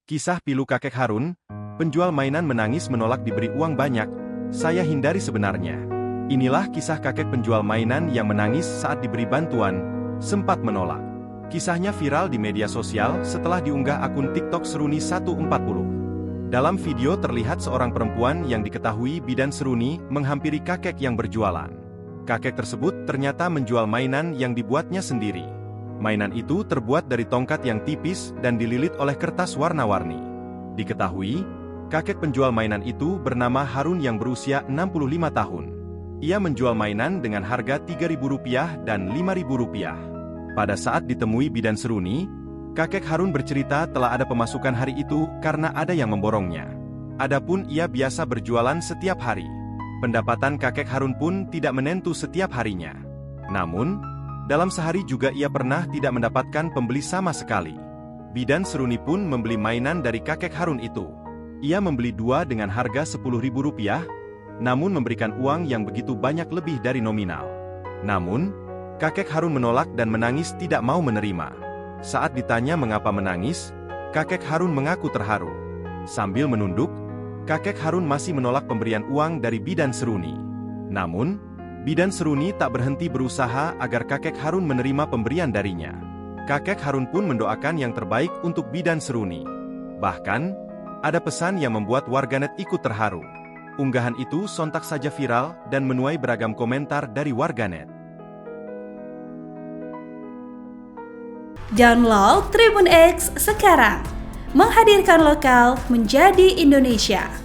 Kisah pilu kakek Harun, penjual mainan menangis menolak diberi uang banyak, saya hindari sebenarnya. Inilah kisah kakek penjual mainan yang menangis saat diberi bantuan, sempat menolak. Kisahnya viral di media sosial setelah diunggah akun TikTok Seruni 140. Dalam video terlihat seorang perempuan yang diketahui bidan seruni menghampiri kakek yang berjualan. Kakek tersebut ternyata menjual mainan yang dibuatnya sendiri. Mainan itu terbuat dari tongkat yang tipis dan dililit oleh kertas warna-warni. Diketahui, kakek penjual mainan itu bernama Harun yang berusia 65 tahun. Ia menjual mainan dengan harga Rp3.000 dan Rp5.000. Pada saat ditemui bidan seruni, kakek Harun bercerita telah ada pemasukan hari itu karena ada yang memborongnya. Adapun ia biasa berjualan setiap hari. Pendapatan kakek Harun pun tidak menentu setiap harinya. Namun, dalam sehari juga ia pernah tidak mendapatkan pembeli sama sekali. Bidan seruni pun membeli mainan dari kakek Harun itu. Ia membeli 2 dengan harga Rp10.000, namun memberikan uang yang begitu banyak lebih dari nominal. Namun, kakek Harun menolak dan menangis tidak mau menerima. Saat ditanya mengapa menangis, kakek Harun mengaku terharu. Sambil menunduk, kakek Harun masih menolak pemberian uang dari bidan seruni. Namun, bidan seruni tak berhenti berusaha agar kakek Harun menerima pemberian darinya. Kakek Harun pun mendoakan yang terbaik untuk bidan seruni. Bahkan, ada pesan yang membuat warganet ikut terharu. Unggahan itu sontak saja viral dan menuai beragam komentar dari warganet. Download Tribun X sekarang, menghadirkan lokal menjadi Indonesia.